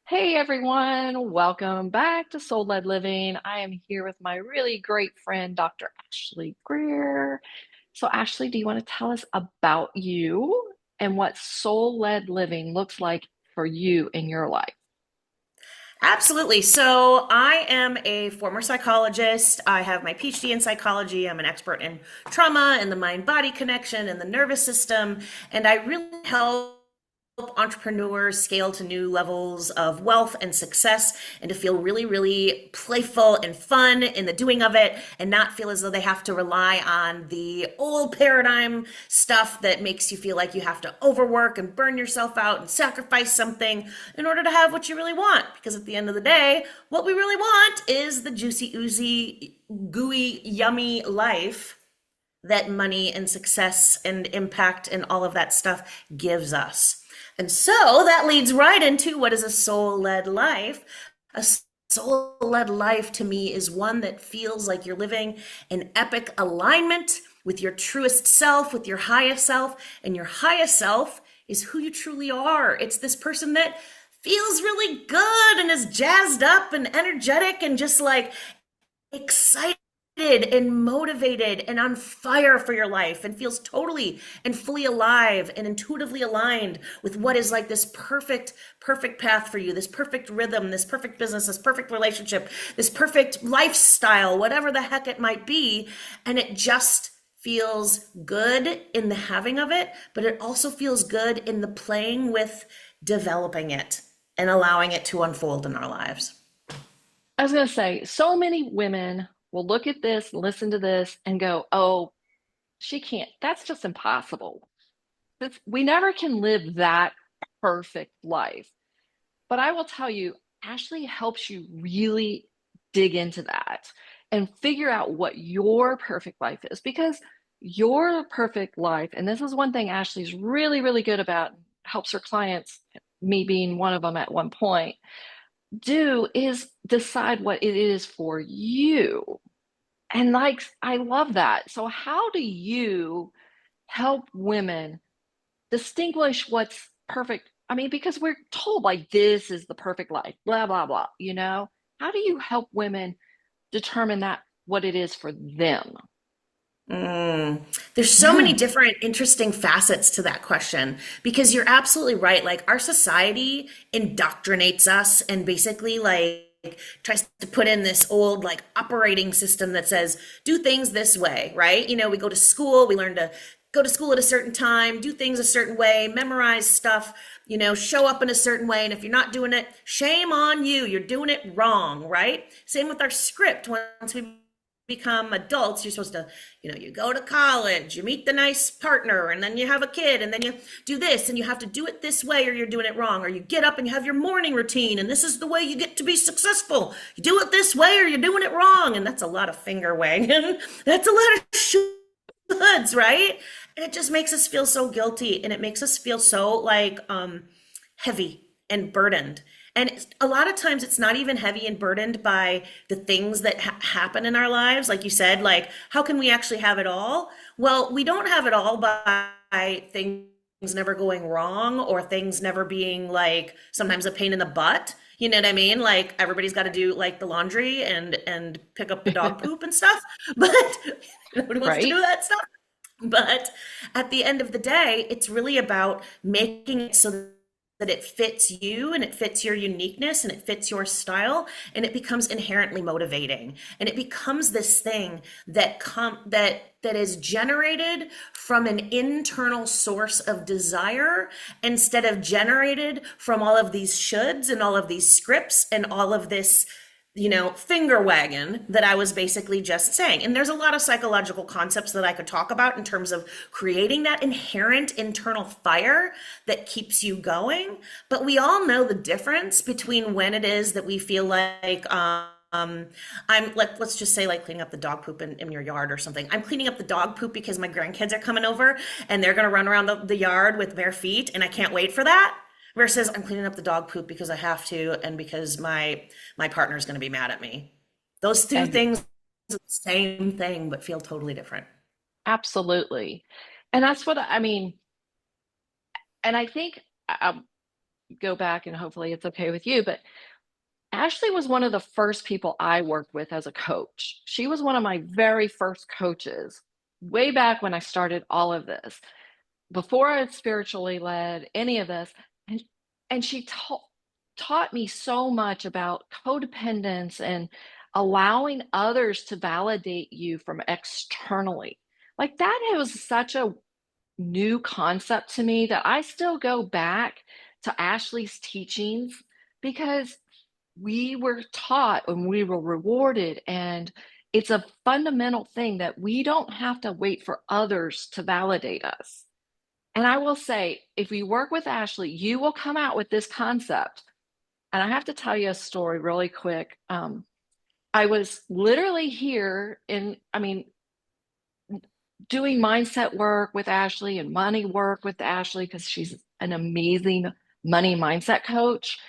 Hey everyone, welcome back to Soul Led Living. I am here with my really great friend, Dr. Ashlee Greer. So, Ashlee, do you want to tell us about you and what soul led living looks like for you in your life? Absolutely. So, I am a former psychologist. I have my Ph.D. in psychology. I'm an expert in trauma and the mind body connection and the nervous system. And I really help entrepreneurs scale to new levels of wealth and success and to feel really, really playful and fun in the doing of it and not feel as though they have to rely on the old paradigm stuff that makes you feel like you have to overwork and burn yourself out and sacrifice something in order to have what you really want. Because at the end of the day, what we really want is the juicy, oozy, gooey, yummy life that money and success and impact and all of that stuff gives us. And so that leads right into what is a soul led life. A soul led life to me is one that feels like you're living in epic alignment with your truest self, with your highest self. And your highest self is who you truly are. It's this person that feels really good and is jazzed up and energetic and just like excited and motivated and on fire for your life and feels totally and fully alive and intuitively aligned with what is like this perfect path for you, this perfect rhythm, this perfect business, this perfect relationship, this perfect lifestyle, whatever the heck it might be. And it just feels good in the having of it, but it also feels good in the playing with developing it and allowing it to unfold in our lives. I was going to say, so many women will look at this, listen to this, and go, oh, she can't, that's just impossible. We never can live that perfect life. But I will tell you, Ashley helps you really dig into that and figure out what your perfect life is because your perfect life, and this is one thing Ashley's really, really good about, helps her clients, me being one of them at one point, do is decide what it is for you. And like, I love that. So, how do you help women distinguish what's perfect? I mean, because we're told like this is the perfect life, blah, blah, blah, you know? How do you help women determine that what it is for them? Mm. There's so many different interesting facets to that question because you're absolutely right. Like our society indoctrinates us and basically like tries to put in this old like operating system that says do things this way, right? You know, we go to school, we learn to go to school at a certain time, do things a certain way, memorize stuff, you know, show up in a certain way. And if you're not doing it, shame on you. You're doing it wrong, right? Same with our script. Once we become adults, you're supposed to, you know, you go to college, you meet the nice partner, and then you have a kid, and then you do this, and you have to do it this way, or you're doing it wrong, or you get up and you have your morning routine, and this is the way you get to be successful. You do it this way, or you're doing it wrong, and that's a lot of finger wagging. That's a lot of shoulds, right? And it just makes us feel so guilty, and it makes us feel so like heavy and burdened. And a lot of times it's not even heavy and burdened by the things that happen in our lives. Like you said, like, how can we actually have it all? Well, we don't have it all by things never going wrong or things never being like sometimes a pain in the butt. You know what I mean? Like everybody's got to do like the laundry and pick up the dog poop and stuff, but nobody wants to Right? do that stuff. But at the end of the day, it's really about making it so that it fits you and it fits your uniqueness and it fits your style and it becomes inherently motivating and it becomes this thing that is generated from an internal source of desire instead of generated from all of these shoulds and all of these scripts and all of this, you know, finger wagging that I was basically just saying. And there's a lot of psychological concepts that I could talk about in terms of creating that inherent internal fire that keeps you going. But we all know the difference between when it is that we feel like, let's just say like cleaning up the dog poop in your yard or something. I'm cleaning up the dog poop because my grandkids are coming over and they're going to run around the yard with bare feet and I can't wait for that versus I'm cleaning up the dog poop because I have to and because my partner's going to be mad at me. Those two And things are the same thing but feel totally different. absolutely. And that's what I mean. And I think go back and hopefully it's okay with you, but Ashlee was one of the first people I worked with as a coach. She was one of my very first coaches way back when I started all of this, before I had spiritually led any of this. And, and she taught me so much about codependence and allowing others to validate you from externally. Like that was such a new concept to me that I still go back to Ashlee's teachings because we were taught and we were rewarded. And it's a fundamental thing that we don't have to wait for others to validate us. And I will say, if you work with Ashlee, you will come out with this concept. And I have to tell you a story really quick. I was literally here doing mindset work with Ashlee and money work with Ashlee because she's an amazing money mindset coach.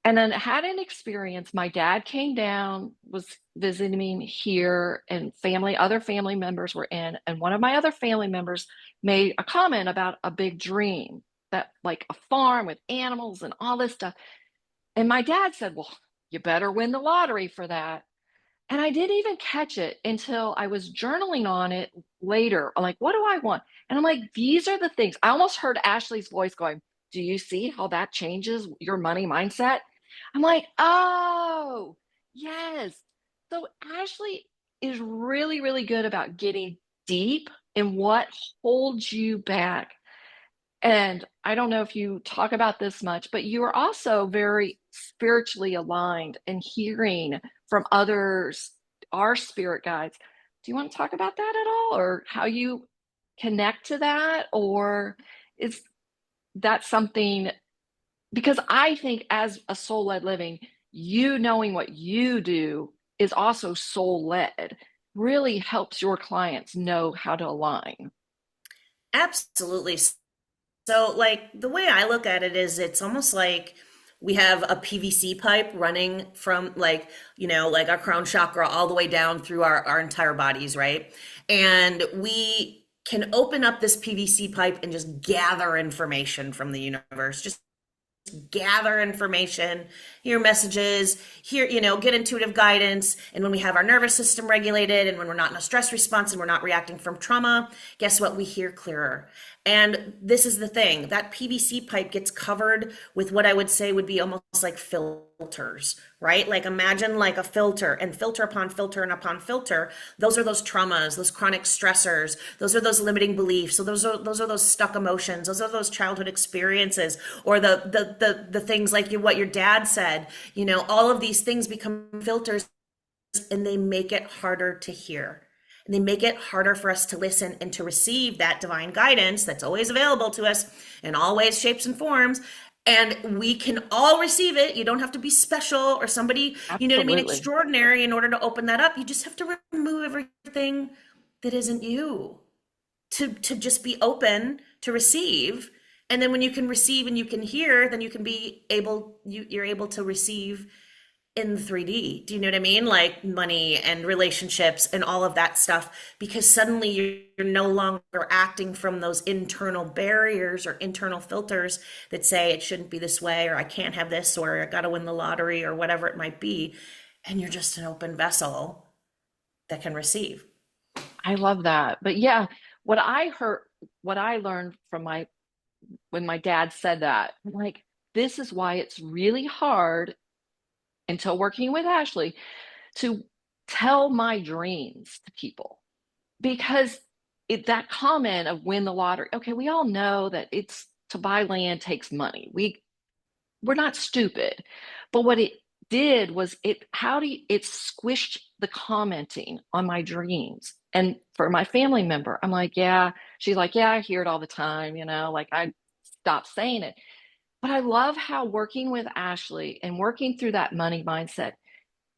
And then had an experience. My dad came down, was visiting me here, and other family members were in. And one of my other family members made a comment about a big dream that, like a farm with animals and all this stuff. And my dad said, well, you better win the lottery for that. And I didn't even catch it until I was journaling on it later. I'm like, what do I want? And I'm like, these are the things. I almost heard Ashlee's voice going, do you see how that changes your money mindset? I'm like, oh, yes. So Ashlee is really, really good about getting deep in what holds you back. And I don't know if you talk about this much, but you are also very spiritually aligned and hearing from others, our spirit guides. Do you want to talk about that at all, or how you connect to that? Or is that something, because I think as a soul led living, you knowing what you do is also soul led, really helps your clients know how to align. Absolutely. So, like, the way I look at it is it's almost like we have a PVC pipe running from, like, like our crown chakra all the way down through our entire bodies, right? And we can open up this PVC pipe and just gather information from the universe, just gather information, hear messages, get intuitive guidance. And when we have our nervous system regulated and when we're not in a stress response and we're not reacting from trauma, guess what? We hear clearer. And this is the thing, that PVC pipe gets covered with what I would say would be almost like filters, right? Like imagine like a filter, and filter upon filter and upon filter. Those are those traumas, those chronic stressors. Those are those limiting beliefs. So those are those stuck emotions. Those are those childhood experiences, or the things like what your dad said. All of these things become filters, and they make it harder to hear. And they make it harder for us to listen and to receive that divine guidance that's always available to us in all ways, shapes, and forms. And we can all receive it. You don't have to be special or somebody, Absolutely. extraordinary in order to open that up. You just have to remove everything that isn't you to just be open to receive. And then when you can receive and you can hear, then you're able to receive in 3D. Do you know what I mean? Like money and relationships and all of that stuff, because suddenly you're no longer acting from those internal barriers or internal filters that say it shouldn't be this way, or I can't have this, or I got to win the lottery, or whatever it might be. And you're just an open vessel that can receive. I love that. But yeah, what I heard, what I learned from when my dad said that, I'm like, this is why it's really hard until working with Ashlee to tell my dreams to people, because that comment of win the lottery. Okay, we all know that it's to buy land takes money. We're not stupid, but what it did was it squished the commenting on my dreams. And for my family member, I'm like, yeah, she's like, yeah, I hear it all the time, like I stopped saying it. But I love how working with Ashlee and working through that money mindset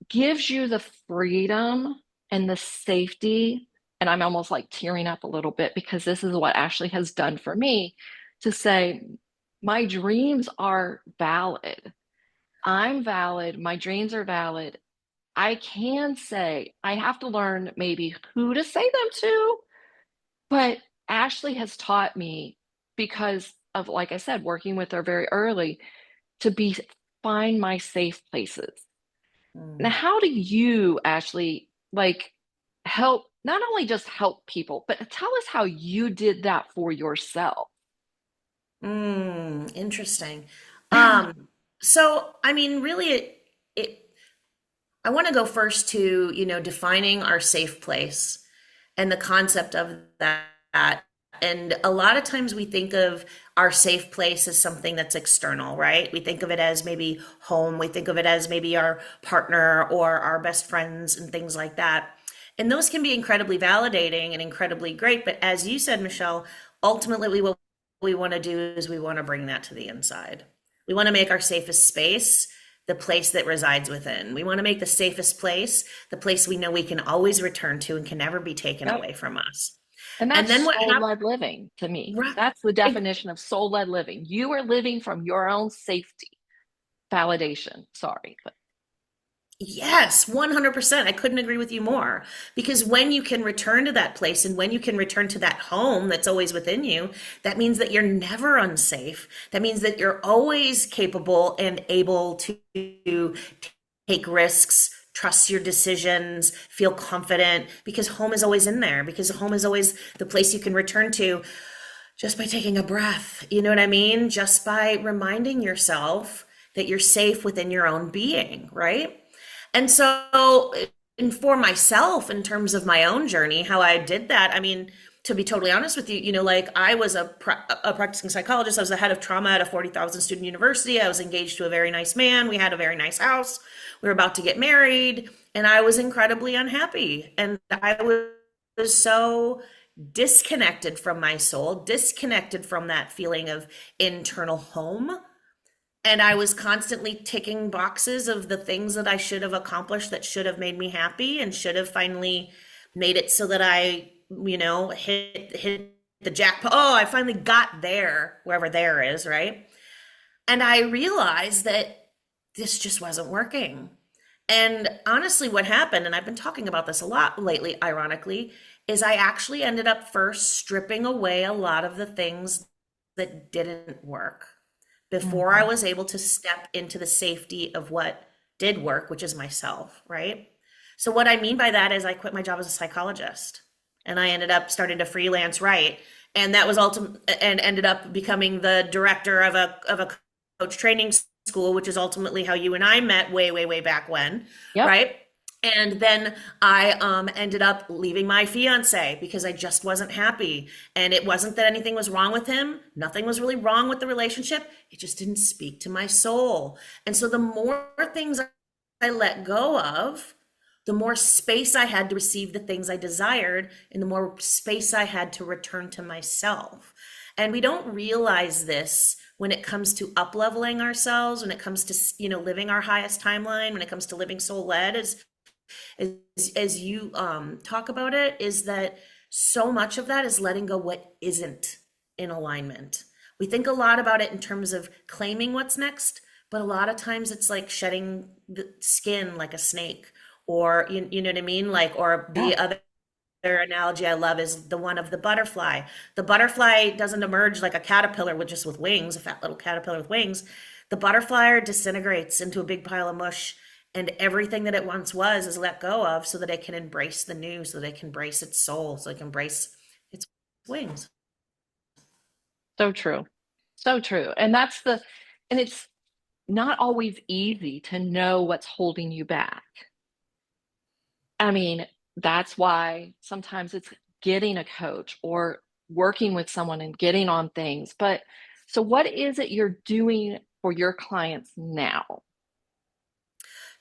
gives you the freedom and the safety. And I'm almost like tearing up a little bit because this is what Ashlee has done for me, to say, my dreams are valid. I'm valid. My dreams are valid. I can say, I have to learn maybe who to say them to, but Ashlee has taught me, because of, like I said, working with her very early to be find my safe places. Now, Mm. how do you actually like help not only just help people, but tell us how you did that for yourself? Interesting. Um, so I mean, really, it I want to go first to, defining our safe place and the concept of that. And a lot of times we think of our safe place as something that's external, right? We think of it as maybe home, we think of it as maybe our partner or our best friends and things like that. And those can be incredibly validating and incredibly great. But as you said, Michelle, ultimately what we want to do is we want to bring that to the inside. We want to make our safest space the place that resides within. We want to make the safest place the place we know we can always return to and can never be taken Yep. away from us. And And then that's what happens? soul-led living to me. Right. That's the definition of soul-led living. You are living from your own safety validation. Sorry, but Yes, 100%. I couldn't agree with you more. Because when you can return to that place and when you can return to that home that's always within you, that means that you're never unsafe. That means that you're always capable and able to take risks, trust your decisions, feel confident, because home is always in there, because home is always the place you can return to just by taking a breath. You know what I mean? Just by reminding yourself that you're safe within your own being, right? And so, and for myself, in terms of my own journey, how I did that, I mean, to be totally honest with you, like I was a practicing psychologist. I was the head of trauma at a 40,000 student university. I was engaged to a very nice man. We had a very nice house. We were about to get married, and I was incredibly unhappy. And I was so disconnected from my soul, disconnected from that feeling of internal home, and I was constantly ticking boxes of the things that I should have accomplished that should have made me happy and should have finally made it so that I, hit the jackpot. Oh, I finally got there, wherever there is, right? And I realized that this just wasn't working. And honestly, what happened, and I've been talking about this a lot lately, ironically, is I actually ended up first stripping away a lot of the things that didn't work before I Mhm. was able to step into the safety of what did work, which is myself, right? So, what I mean by that is I quit my job as a psychologist and I ended up starting to freelance write. And that was ultimate and ended up becoming the director of a coach training school, which is ultimately how you and I met way, way, way back when, Yep. right? And then I ended up leaving my fiance because I just wasn't happy. And it wasn't that anything was wrong with him. Nothing was really wrong with the relationship. It just didn't speak to my soul. And so the more things I let go of, the more space I had to receive the things I desired, and the more space I had to return to myself. And we don't realize this when it comes to up leveling ourselves, when it comes to living our highest timeline, when it comes to living soul led, as you talk about it, is that so much of that is letting go what isn't in alignment. We think a lot about it in terms of claiming what's next, but a lot of times it's like shedding the skin like a snake, or you know what I mean, like, or Yeah. the other analogy I love is the one of the butterfly. The butterfly doesn't emerge like a caterpillar with wings, a fat little caterpillar with wings. The butterfly disintegrates into a big pile of mush, and everything that it once was is let go of so that it can embrace the new, so that it can embrace its soul, so it can embrace its wings. So true. So true. And it's not always easy to know what's holding you back. I mean, that's why sometimes it's getting a coach or working with someone and getting on things. But so, what is it you're doing for your clients now?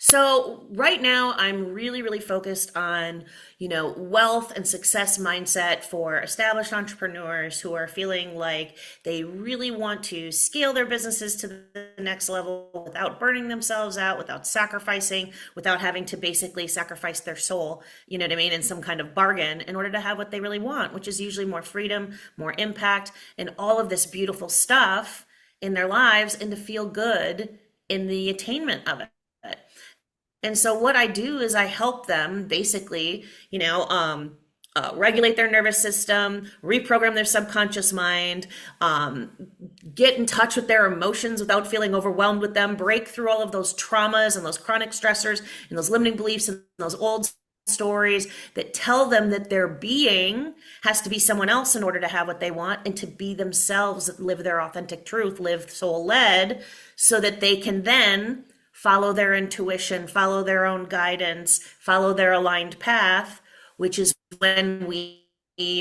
So right now I'm really, really focused on, wealth and success mindset for established entrepreneurs who are feeling like they really want to scale their businesses to the next level without burning themselves out, without sacrificing, without having to basically sacrifice their soul, you know what I mean, in some kind of bargain in order to have what they really want, which is usually more freedom, more impact, and all of this beautiful stuff in their lives, and to feel good in the attainment of it. And so what I do is I help them basically, regulate their nervous system, reprogram their subconscious mind, um, get in touch with their emotions without feeling overwhelmed with them, break through all of those traumas and those chronic stressors and those limiting beliefs and those old stories that tell them that their being has to be someone else in order to have what they want, and to be themselves, live their authentic truth, live soul led, so that they can then follow their intuition, follow their own guidance, follow their aligned path, which is when we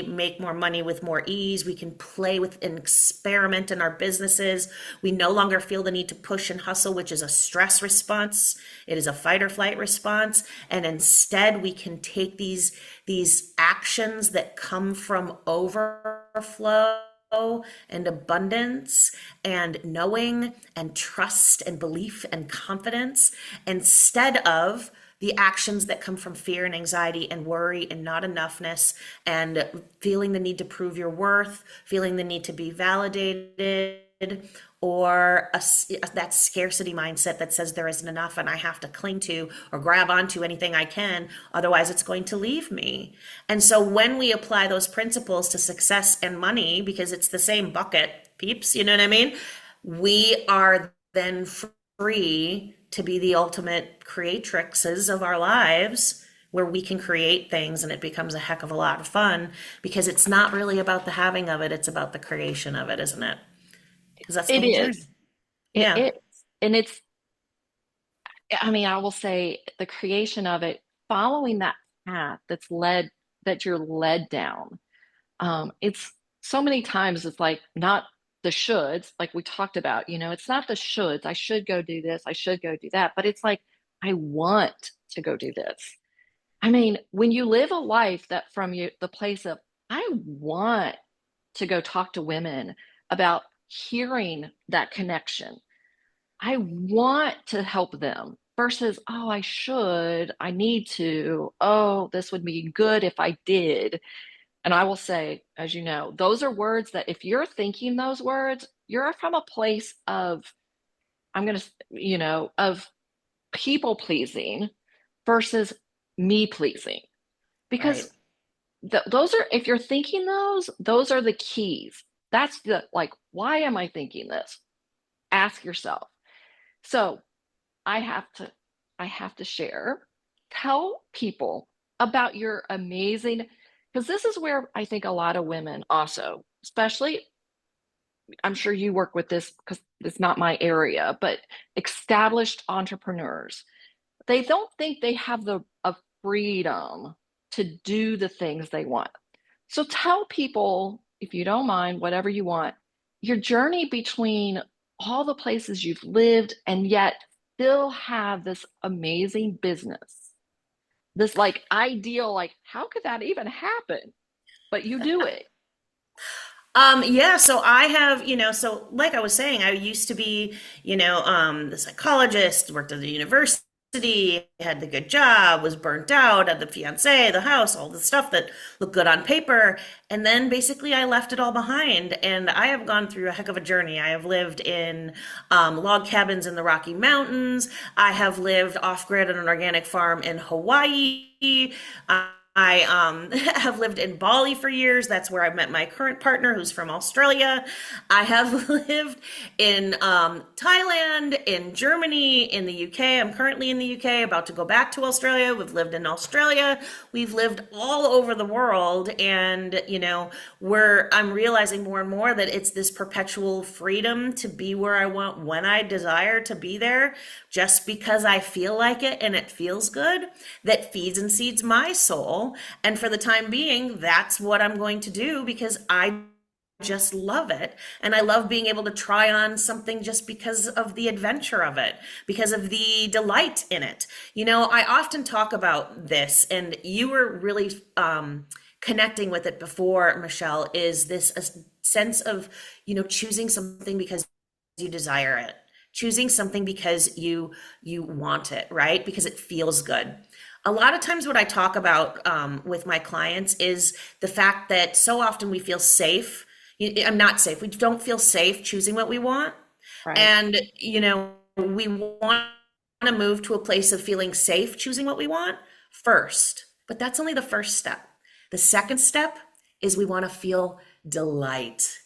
make more money with more ease. We can play with and experiment in our businesses. We no longer feel the need to push and hustle, which is a stress response. It is a fight or flight response. And instead, we can take these actions that come from overflow and abundance and knowing and trust and belief and confidence, instead of the actions that come from fear and anxiety and worry and not enoughness and feeling the need to prove your worth, feeling the need to be validated, or that scarcity mindset that says there isn't enough and I have to cling to or grab onto anything I can, otherwise it's going to leave me. And so when we apply those principles to success and money, because it's the same bucket, peeps, you know what I mean? We are then free to be the ultimate creatrixes of our lives, where we can create things and it becomes a heck of a lot of fun, because it's not really about the having of it, it's about the creation of it, isn't it? Because that's the It whole journey. is. It Yeah. is. And it's, I mean, I will say the creation of it, following that path that you're led down. It's so many times it's like not the shoulds, like we talked about, it's not the shoulds. I should go do this. I should go do that. But it's like, I want to go do this. I mean, when you live a life that from the place of, I want to go talk to women about hearing that connection. I want to help them versus, oh, I should, I need to, oh, this would be good if I did. And I will say, as you know, those are words that if you're thinking those words, you're from a place of, I'm going to, of people pleasing versus me pleasing. Right. Because those are, if you're thinking those are the keys. That's the, like, why am I thinking this? Ask yourself. So I have to, I have to share, tell people about your amazing, because this is where I think a lot of women also, especially, I'm sure you work with this because it's not my area, but established entrepreneurs, they don't think they have the freedom to do the things they want. So tell people, if you don't mind, whatever you want, your journey between all the places you've lived and yet still have this amazing business. This like ideal, like, how could that even happen? But you do it. Yeah, so I have, so like I was saying, I used to be, the psychologist, worked at the university, had the good job, was burnt out, had the fiance, the house, all the stuff that looked good on paper. And then basically I left it all behind. And I have gone through a heck of a journey. I have lived in log cabins in the Rocky Mountains. I have lived off grid on an organic farm in Hawaii. I have lived in Bali for years. That's where I met my current partner, who's from Australia. I have lived in Thailand, in Germany, in the UK. I'm currently in the UK, about to go back to Australia. We've lived in Australia. We've lived all over the world. And, I'm realizing more and more that it's this perpetual freedom to be where I want when I desire to be there, just because I feel like it and it feels good, that feeds and seeds my soul. And for the time being, that's what I'm going to do, because I just love it. And I love being able to try on something just because of the adventure of it, because of the delight in it. I often talk about this, and you were really connecting with it before, Michelle, is this a sense of, choosing something because you desire it, choosing something because you want it, right? Because it feels good. A lot of times what I talk about with my clients is the fact that so often we feel safe. I'm not safe. We don't feel safe choosing what we want. Right. And, we want to move to a place of feeling safe choosing what we want first. But that's only the first step. The second step is we want to feel delight.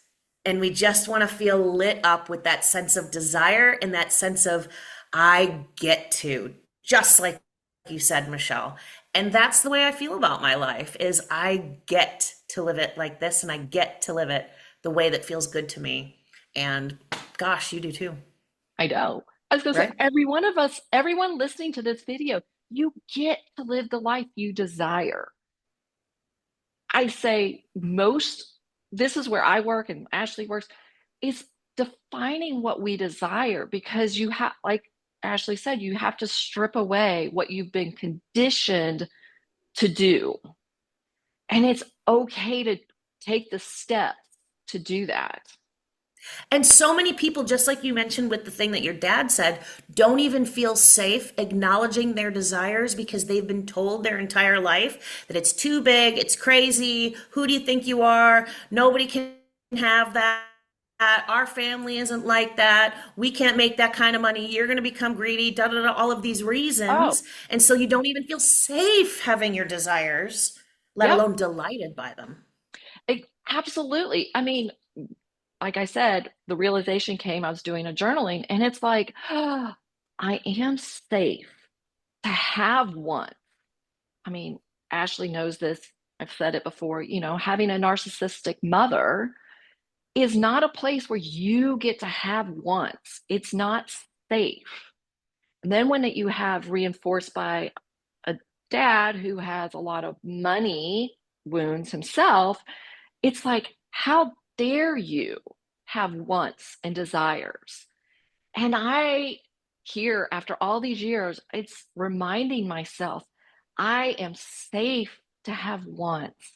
And we just want to feel lit up with that sense of desire and that sense of, I get to, just like you said, Michelle. And that's the way I feel about my life is I get to live it like this and I get to live it the way that feels good to me. And gosh, you do too, I know. I was going to say, right? every one of us, everyone listening to this video, you get to live the life you desire. I say most, this is where I work and Ashlee works, is defining what we desire because you have, like Ashlee said, you have to strip away what you've been conditioned to do. And it's okay to take the steps to do that. And so many people, just like you mentioned with the thing that your dad said, don't even feel safe acknowledging their desires because they've been told their entire life that it's too big, it's crazy, who do you think you are? Nobody can have that. Our family isn't like that. We can't make that kind of money. You're going to become greedy, da da da, all of these Oh, reasons. And so you don't even feel safe having your desires, let yep, alone delighted by them. absolutely. I mean, like I said, the realization came, I was doing a journaling, and it's like, oh, I am safe to have one. I mean, Ashlee knows this. I've said it before, having a narcissistic mother is not a place where you get to have once. It's not safe. And then when you have reinforced by a dad who has a lot of money wounds himself, it's like, how dare you have wants and desires? And I, here, after all these years, it's reminding myself I am safe to have wants.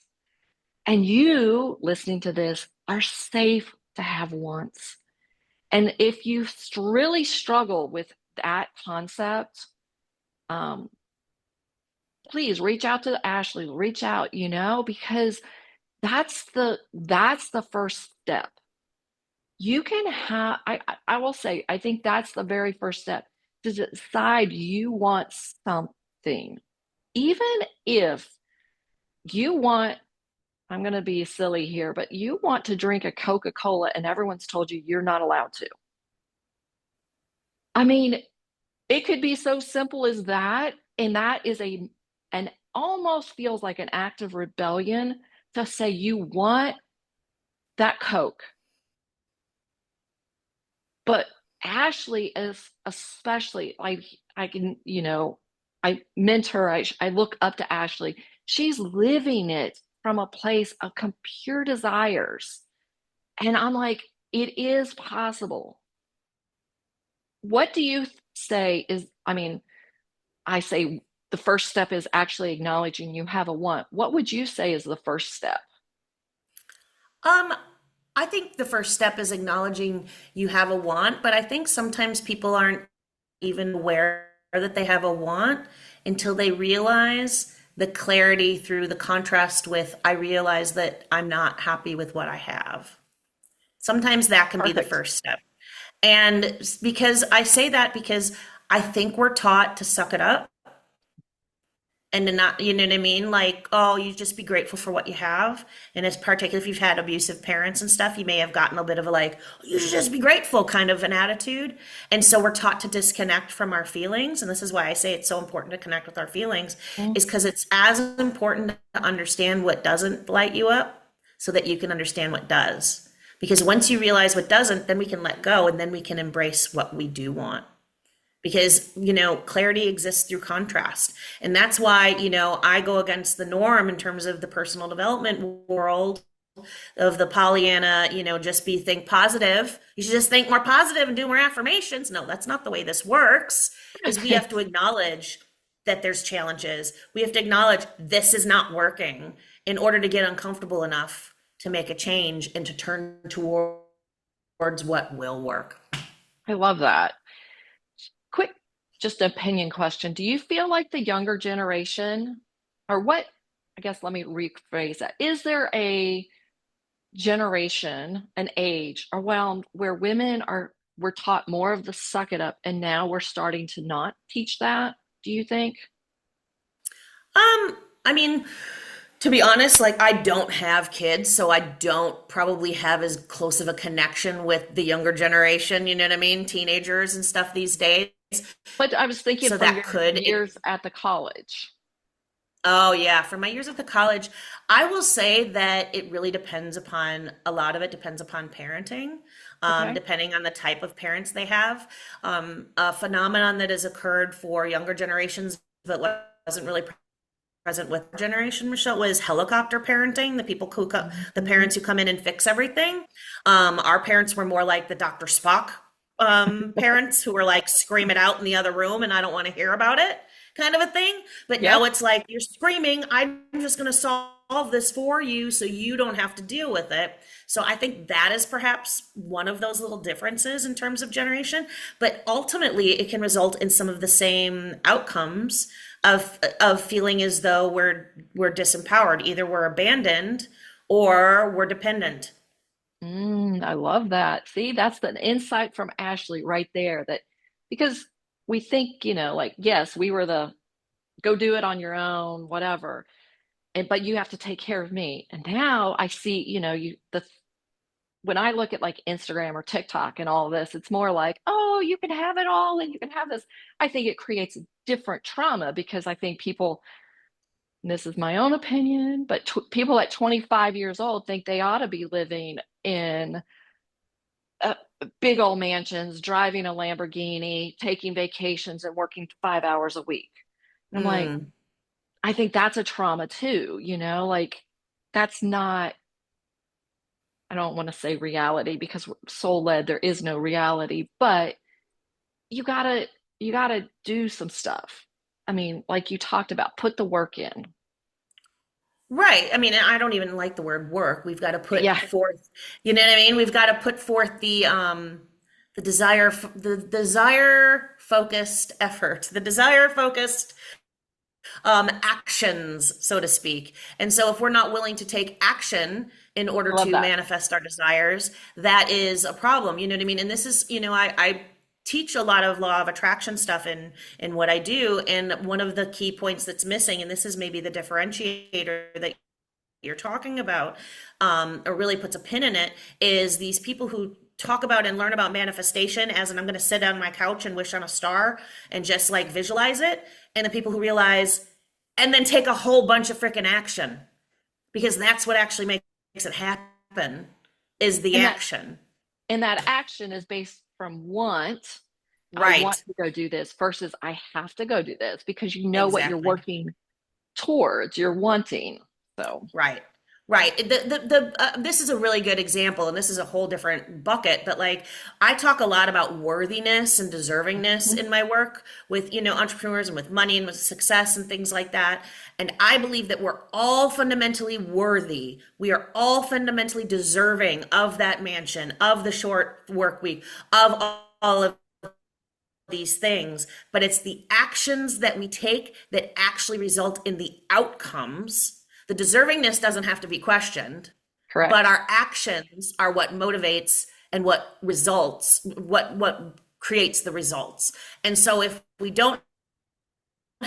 And you listening to this are safe to have wants. And if you really struggle with that concept, um, please reach out to Ashlee, reach out, because that's the first step. You can have, I will say, I think that's the very first step to decide you want something. Even if you want, I'm going to be silly here, but you want to drink a Coca-Cola and everyone's told you you're not allowed to. I mean, it could be so simple as that. And that is an almost feels like an act of rebellion to say you want that Coke. But Ashlee is especially like I can, I mentor, I look up to Ashlee. She's living it from a place of pure desires. And I'm like, it is possible. What do you say is, I mean, I say the first step is actually acknowledging you have a want. What would you say is the first step? Um, I think the first step is acknowledging you have a want, but I think sometimes people aren't even aware that they have a want until they realize the clarity through the contrast with, I realize that I'm not happy with what I have. Sometimes that can be the Perfect. first step. And because I say that because I think we're taught to suck it up and to not, you know what I mean? Like, oh, you just be grateful for what you have. And it's particularly if you've had abusive parents and stuff, you may have gotten a bit of a like, you should just be grateful kind of an attitude. And so we're taught to disconnect from our feelings. And this is why I say it's so important to connect with our feelings, Mm, is because it's as important to understand what doesn't light you up so that you can understand what does. Because once you realize what doesn't, then we can let go and then we can embrace what we do want because clarity exists through contrast, and that's why I go against the norm in terms of the personal development world of the Pollyanna, just think positive, you should just think more positive and do more affirmations. No, that's not the way this works. Is we have to acknowledge that there's challenges, we have to acknowledge this is not working in order to get uncomfortable enough to make a change and to turn towards what will work. I love that. Quick, just an opinion question. Do you feel like the younger generation, or what? I guess let me rephrase that. Is there a generation, an age around where women we're taught more of the suck it up, and now we're starting to not teach that? Do you think? I mean, To be honest, like I don't have kids, so I don't probably have as close of a connection with the younger generation, you know what I mean? Teenagers and stuff these days. But I was thinking So from that your could it. years at the college. Oh yeah, for my years at the college, I will say that it really depends upon a lot of it depends upon parenting, Okay. depending on the type of parents they have. A phenomenon that has occurred for younger generations, but wasn't really present with our generation, Michelle, was helicopter parenting. The Mhm. parents who come in and fix everything. Our parents were more like the Dr. Spock parents who were like scream it out in the other room and I don't want to hear about it kind of a thing. But now Yep. it's like you're screaming, I'm just going to solve this for you so you don't have to deal with it. So I think that is perhaps one of those little differences in terms of generation, but ultimately it can result in some of the same outcomes of feeling as though we're disempowered. Either we're abandoned or we're dependent. I love that. See, that's the insight from Ashlee right there. That because we think, like, yes, we were the go do it on your own, whatever. But you have to take care of me. And now I see, when I look at like Instagram or TikTok and all of this, it's more like, oh, you can have it all and you can have this. I think it creates a different trauma because I think people, and this is my own opinion, but people at 25 years old think they ought to be living in uh, big old mansions, driving a Lamborghini, taking vacations, and working 5 hours a week. I'm like, Mm. I think that's a trauma too, like that's not, I don't want to say reality because we're soul led, there is no reality, but you gotta, you gotta do some stuff. I mean, like you talked about, put the work in. Right. I mean, I don't even like the word work. We've got to put Yeah, forth, you know what I mean? We've got to put forth the desire focused effort, the desire focused actions, so to speak. And so, if we're not willing to take action in order I love to that. manifest our desires, that is a problem. You know what I mean? And this is, I teach a lot of law of attraction stuff in what I do. And one of the key points that's missing, and this is maybe the differentiator that you're talking about, or really puts a pin in it, is these people who talk about and learn about manifestation as in I'm going to sit on my couch and wish on a star and just like visualize it, and the people who realize and then take a whole bunch of freaking action because that's what actually makes it happen is the And that action. and that action is based from want. I want Right. to go do this versus I have to go do this because you know what you're Exactly. working towards, you're wanting. So, Right. Right. This is a really good example, and this is a whole different bucket. But like, I talk a lot about worthiness and deservingness mhm, in my work with, entrepreneurs and with money and with success and things like that. And I believe that we're all fundamentally worthy. We are all fundamentally deserving of that mansion, of the short work week, of all of these things. But it's the actions that we take that actually result in the outcomes. The deservingness doesn't have to be questioned, but correct. our actions are what motivates and what results, what creates the results. And so if we don't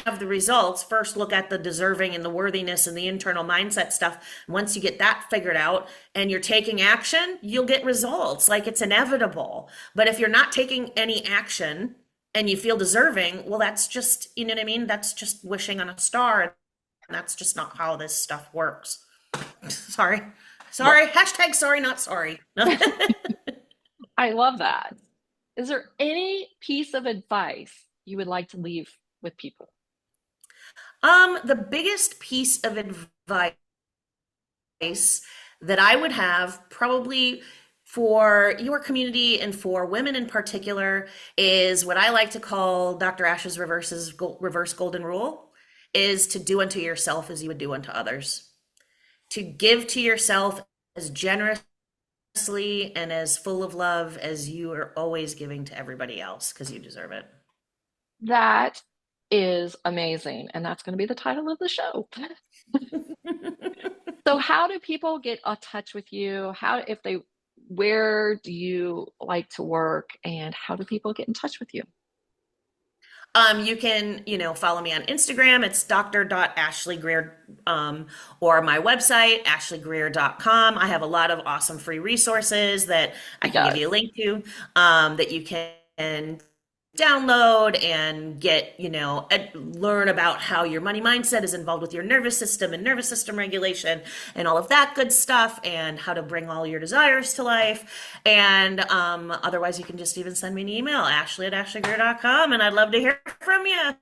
have the results, first look at the deserving and the worthiness and the internal mindset stuff. Once you get that figured out and you're taking action, you'll get results. Like it's inevitable. But if you're not taking any action and you feel deserving, well, that's just, you know what I mean? That's just wishing on a star. And that's just not how this stuff works. Sorry. Well, Sorry. Hashtag sorry, not sorry. I love that. Is there any piece of advice you would like to leave with people? The biggest piece of advice that I would have probably for your community and for women in particular is what I like to call Dr. Ash's reverse golden rule is to do unto yourself as you would do unto others. To give to yourself as generously and as full of love as you are always giving to everybody else because you deserve it. That is amazing. And that's going to be the title of the show. So, how do people get in touch with you? Where do you like to work? And how do people get in touch with you? You can, follow me on Instagram. It's dr.ashleygreer, or my website, ashleygreer.com. I have a lot of awesome free resources that I He can give you a does. link to, that you can download and get, learn about how your money mindset is involved with your nervous system and nervous system regulation and all of that good stuff, and how to bring all your desires to life. And otherwise, you can just even send me an email, ashley@ashleygreer.com, and I'd love to hear from you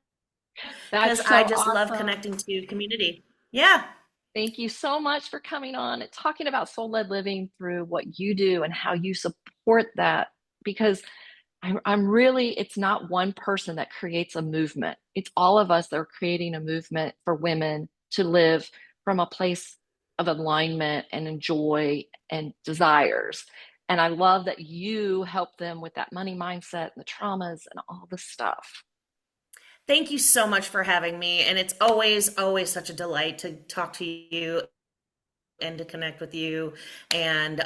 because That's I so just love awesome. connecting to community. Yeah. Thank you so much for coming on and talking about soul-led living through what you do and how you support that. Because I'm really, it's not one person that creates a movement. It's all of us that are creating a movement for women to live from a place of alignment and joy and desires. And I love that you help them with that money mindset and the traumas and all the stuff. Thank you so much for having me. And it's always, always such a delight to talk to you and to connect with you. And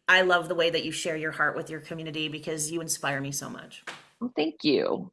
I love the way that you share your heart with your community because you inspire me so much. Well, thank you.